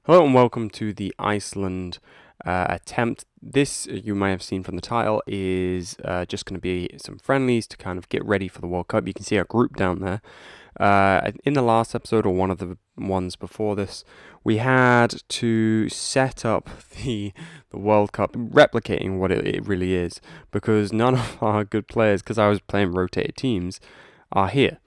Hello and welcome to the Iceland attempt. This, you may have seen from the title, is just going to be some friendlies to kind of get ready for the World Cup. You can see our group down there. In the last episode, or one of the ones before this, we had to set up the World Cup, replicating what it really is, because none of our good players, because I was playing rotated teams, are here.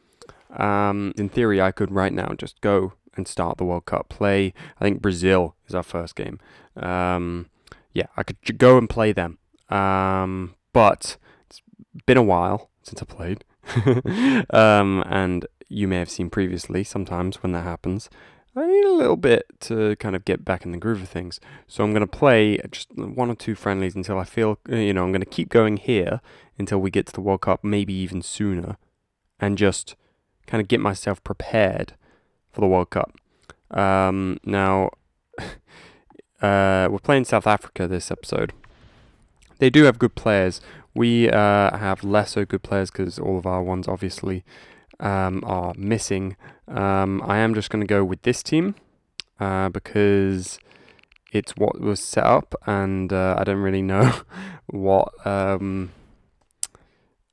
In theory, I could right now just go and start the World Cup. Play, I think Brazil is our first game. Yeah, I could go and play them. But it's been a while since I played. And you may have seen previously, sometimes when that happens, I need a little bit to kind of get back in the groove of things. So I'm going to play just one or two friendlies until I feel, I'm going to keep going here until we get to the World Cup, maybe even sooner, and just kind of get myself prepared for the World Cup. Now, we're playing South Africa this episode. They do have good players. We have less so good players because all of our ones obviously are missing. I am just going to go with this team because it's what was set up, and I don't really know what...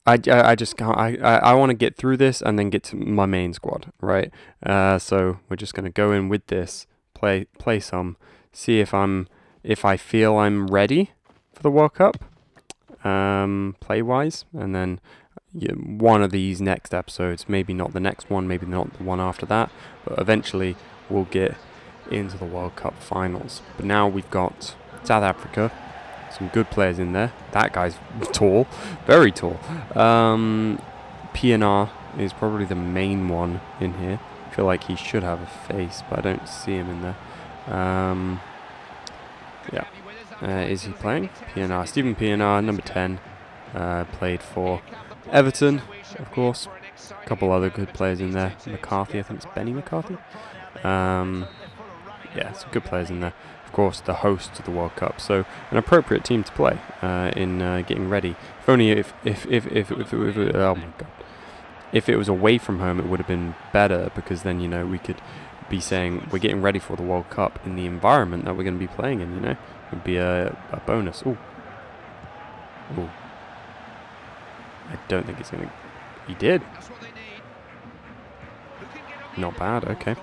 I just can't. I want to get through this and then get to my main squad, right? So we're just gonna go in with this, play some, see if I feel I'm ready for the World Cup, play wise, and then one of these next episodes, maybe not the next one, maybe not the one after that, but eventually we'll get into the World Cup finals. But now we've got South Africa. Some good players in there. That guy's tall, very tall. PNR is probably the main one in here. I feel like he should have a face, but I don't see him in there. Yeah. Is he playing? PNR. Stephen PNR, number 10. Played for Everton, of course. A couple other good players in there. McCarthy, I think it's Benny McCarthy. Yeah, some good players in there. Of course, the host to the World Cup, so an appropriate team to play in getting ready. If only if oh my god, if it was away from home, it would have been better, because then we could be saying we're getting ready for the World Cup in the environment that we're going to be playing in. It would be a bonus. Ooh, I don't think he's going to. He did. Not bad. Okay.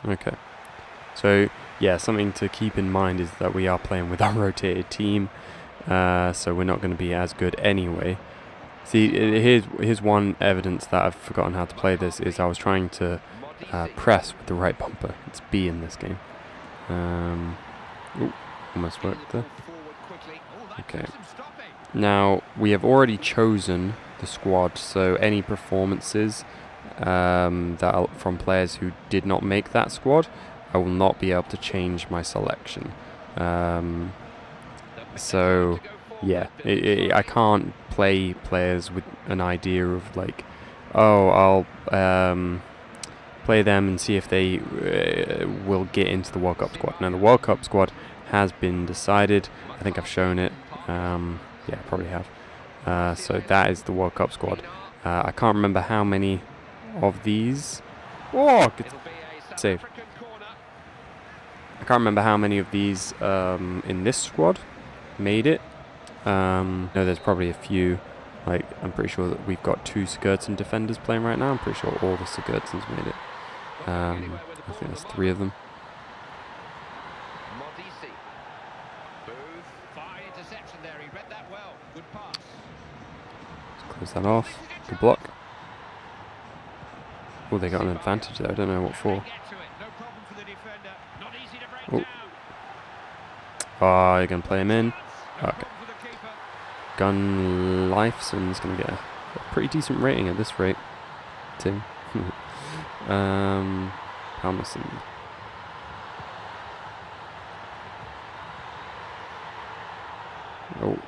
Okay. So, yeah, something to keep in mind is that we are playing with our rotated team, so we're not going to be as good anyway. See, here's one evidence that I've forgotten how to play this, is I was trying to press with the right bumper. It's B in this game. Ooh, almost worked there. Okay. Now, we have already chosen the squad, so any performances that are from players who did not make that squad, I will not be able to change my selection. So, yeah, I can't play players with an idea of like, oh, I'll play them and see if they will get into the World Cup squad. Now, the World Cup squad has been decided. I think I've shown it. Yeah, I probably have. So that is the World Cup squad. I can't remember how many of these. Oh, good save. I can't remember how many of these in this squad made it. No, there's probably a few. Like, I'm pretty sure that we've got 2 Sigurdsson defenders playing right now. I'm pretty sure all the Sigurdssons made it. I think there's 3 of them. Let's close that off. Good block. Oh, they got an advantage there. I don't know what for. Oh. Oh, you're going to play him in? Okay. Gun Lifeson's going to get a pretty decent rating at this rate. Too. Palmerson. Oh.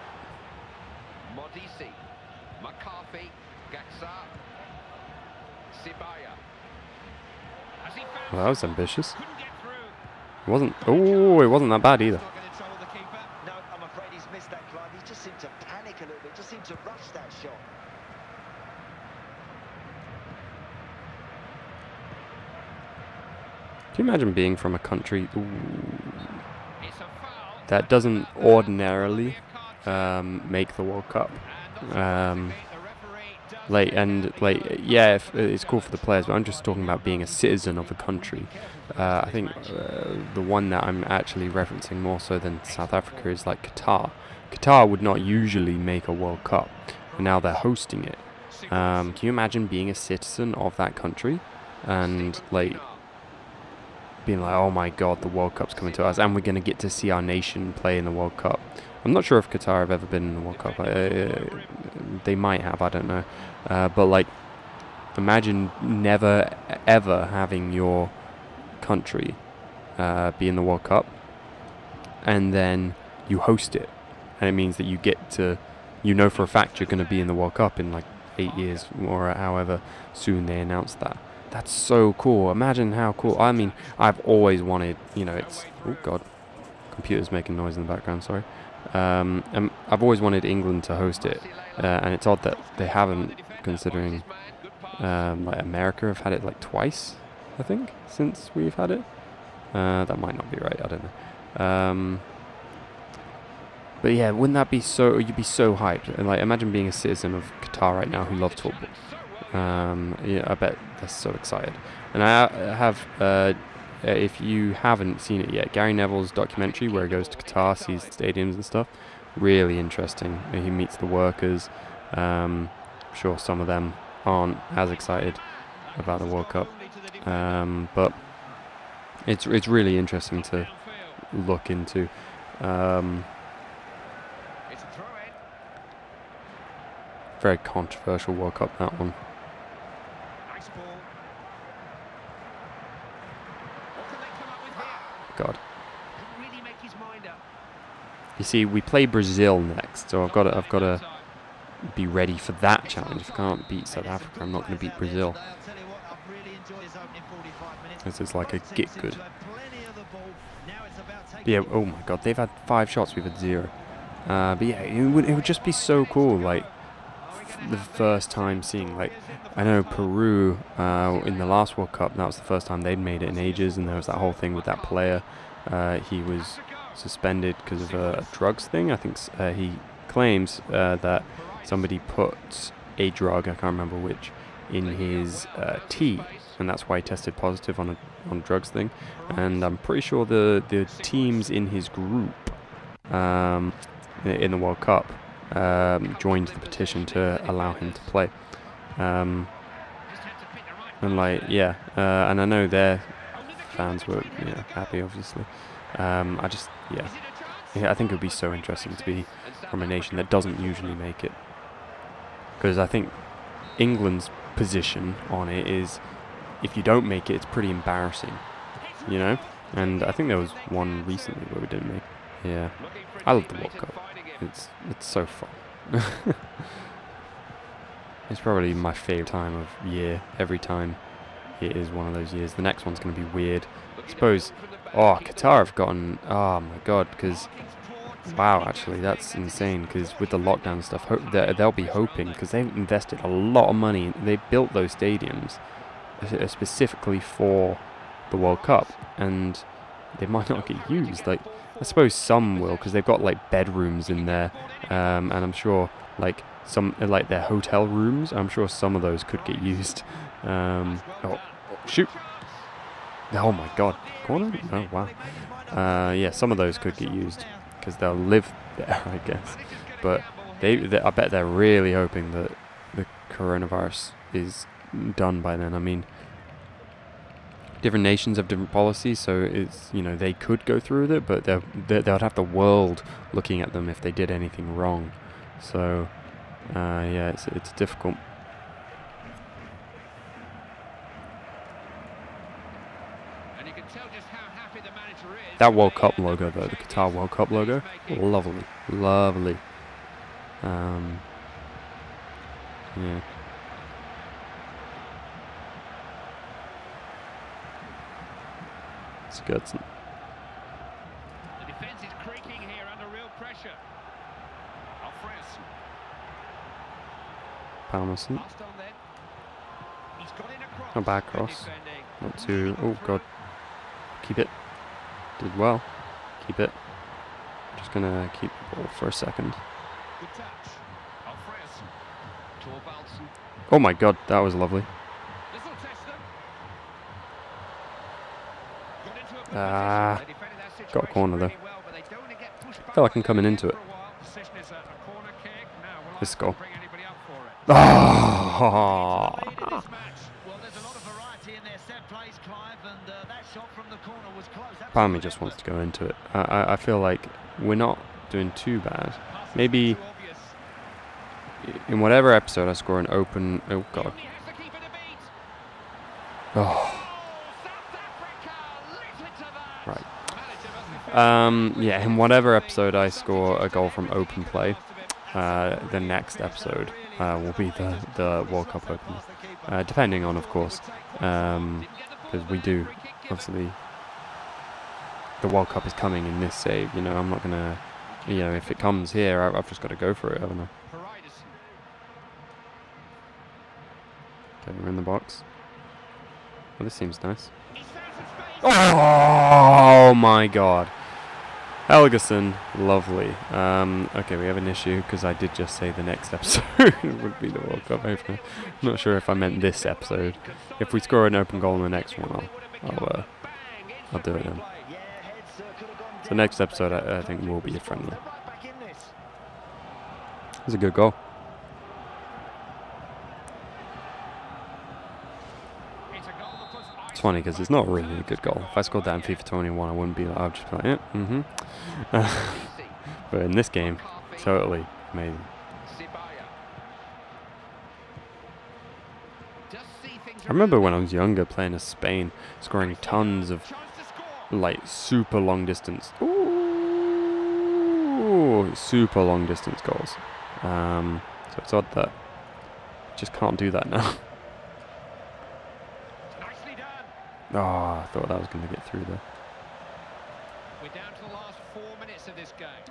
Well, that was ambitious. It wasn't. Oh, it wasn't that bad either. No, I'm afraid he's missed that drive. He just seemed to panic a little bit. Just seemed to rush that shot. Can you imagine being from a country that doesn't ordinarily make the World Cup? Yeah, it's cool for the players, but I'm just talking about being a citizen of a country. I think the one that I'm actually referencing more so than South Africa is like Qatar. Qatar would not usually make a World Cup, and now they're hosting it. Can you imagine being a citizen of that country and like being like, oh my god, the World Cup's coming to us, and we're going to get to see our nation play in the World Cup. I'm not sure if Qatar have ever been in the World Cup. They might have, I don't know. But like, imagine never ever having your country be in the World Cup, and then you host it, and it means that you get to, you know for a fact you're going to be in the World Cup in like 8 years or however soon they announce that. That's so cool. Imagine how cool. I mean, I've always wanted, you know, it's, oh god, computer's making noise in the background, sorry. I've always wanted England to host it, and it's odd that they haven't, considering like America have had it like twice, I think, since we've had it. That might not be right, I don't know. But yeah, wouldn't that be so, you'd be so hyped. And like, imagine being a citizen of Qatar right now who loves football. Yeah, I bet they're so excited. And I have, if you haven't seen it yet, Gary Neville's documentary where he goes to Qatar, sees stadiums and stuff, really interesting. He meets the workers. I'm sure some of them aren't as excited about the World Cup, but it's really interesting to look into. Very controversial World Cup, that one. God. You see, we play Brazil next, so I've got to be ready for that challenge. If I can't beat South Africa, I'm not going to beat Brazil. This is like a get good. But yeah, oh my god, they've had 5 shots, we've had 0. But yeah, it would just be so cool, like, the first time seeing, like, I know Peru in the last World Cup, that was the first time they'd made it in ages, and there was that whole thing with that player. He was suspended because of a drugs thing. I think he claims that somebody put a drug, I can't remember which, in his tea, and that's why he tested positive on a drugs thing. And I'm pretty sure the teams in his group in the World Cup joined the petition to allow him to play. And like, yeah, and I know their fans were happy, obviously. I just, yeah, I think it would be so interesting to be from a nation that doesn't usually make it, because I think England's position on it is, if you don't make it, it's pretty embarrassing, you know. And I think there was one recently where we didn't make it. Yeah, I love the World Cup. It's so fun. It's probably my favourite time of year. Every time it is one of those years. The next one's going to be weird. I suppose. Oh, Qatar have gotten. Oh my god, because. Wow, actually, that's insane. Because with the lockdown and stuff, they'll be hoping, because they've invested a lot of money. They built those stadiums specifically for the World Cup, and they might not get used. Like, I suppose some will, because they've got like bedrooms in there, and I'm sure like some like their hotel rooms. I'm sure some of those could get used. Oh shoot! Oh my god, corner! Oh wow. Yeah, some of those could get used because they'll live there, I guess. But I bet they're really hoping that the coronavirus is done by then. I mean, different nations have different policies, so it's, they could go through with it, but they'd have the world looking at them if they did anything wrong. So yeah, it's difficult. And you can tell just how happy the manager is. That World Cup logo, though, the Qatar World Cup logo, lovely, lovely. Yeah. It's good. The defense is creaking here under real pressure. Palmerson. A back cross. Not too. Oh god. Keep it. Did well. Keep it. Just gonna keep the ball for a second. Oh my god, that was lovely. Ah, got a corner though. I feel like I'm coming into it. This goal. Oh! Part of me just wants to go into it. I feel like we're not doing too bad. Maybe in whatever episode I score an open... Oh god. Oh. Right. Yeah, in whatever episode I score a goal from open play, the next episode will be the World Cup Open. Depending on, of course, because we do, obviously, the World Cup is coming in this save, you know, I'm not going to, you know, if it comes here, I've just got to go for it, haven't I? Okay, we're in the box. Well, this seems nice. Oh my god. Helgeson, lovely. Okay, we have an issue because I did just say the next episode would be the World Cup opener. I'm not sure if I meant this episode. If we score an open goal in the next one, I'll do it then. So next episode, I think will be a friendly. It's a good goal. It's funny because it's not really a good goal. If I scored that in FIFA 21, I wouldn't be like, I'd just be like, yeah, but in this game, totally amazing. I remember when I was younger playing as Spain, scoring tons of like super long distance. Ooh, super long distance goals. So it's odd that I just can't do that now. Oh, I thought that was going to get through there.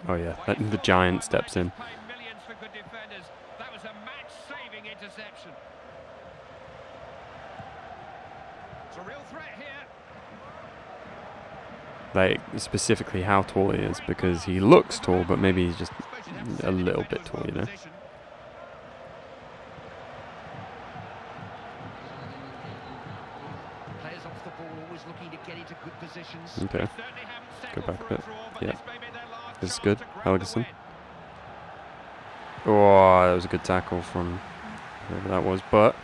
Oh yeah, the giant steps in. Like, specifically how tall he is, because he looks tall, but maybe he's just a little bit tall, you know? Okay, go back a bit. Yeah, this is good. Helgeson. Oh, that was a good tackle from whoever that was, but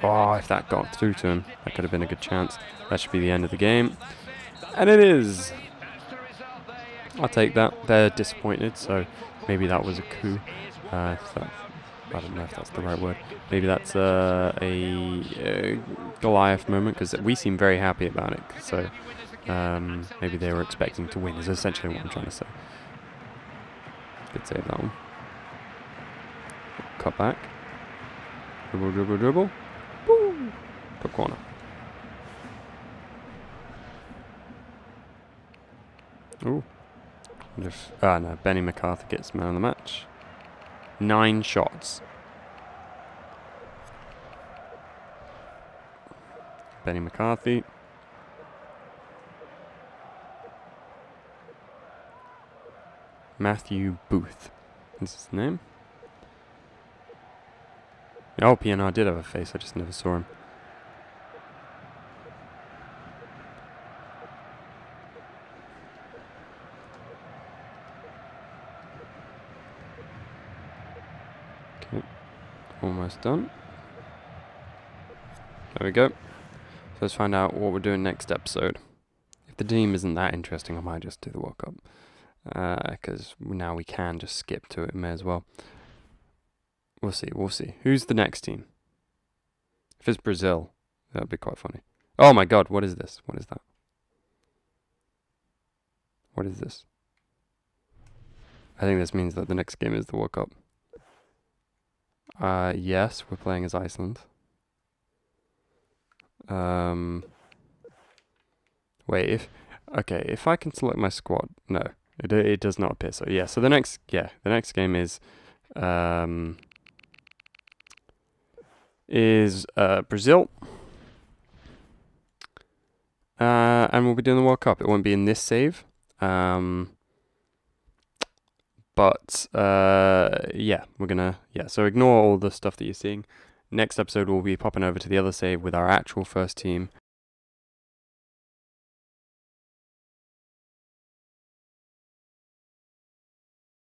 oh, if that got through to him, that could have been a good chance. That should be the end of the game, and it is. I'll take that. They're disappointed, so maybe that was a coup. I don't know if that's the right word. Maybe that's a Goliath moment, because we seem very happy about it. So maybe they were expecting to win, is essentially what I'm trying to say. Good save, that one. Cut back. Dribble, dribble, dribble. Boom! Top corner. Ooh. No, Benny McCarthy gets man of the match. 9 shots. Benny McCarthy. Matthew Booth is his name. Oh, PNR did have a face, I just never saw him. Okay, almost done. There we go. So let's find out what we're doing next episode. If the team isn't that interesting, I might just do the World Cup. Because now we can just skip to it, may as well. We'll see, we'll see. Who's the next team? If it's Brazil, that would be quite funny. Oh my god, what is this? What is that? What is this? I think this means that the next game is the World Cup. Yes, we're playing as Iceland. Wait, if I can select my squad, no, it does not appear so. Yeah, so the next game is Brazil, and we'll be doing the World Cup. It won't be in this save. But yeah, so ignore all the stuff that you're seeing. Next episode, we'll be popping over to the other save with our actual first team.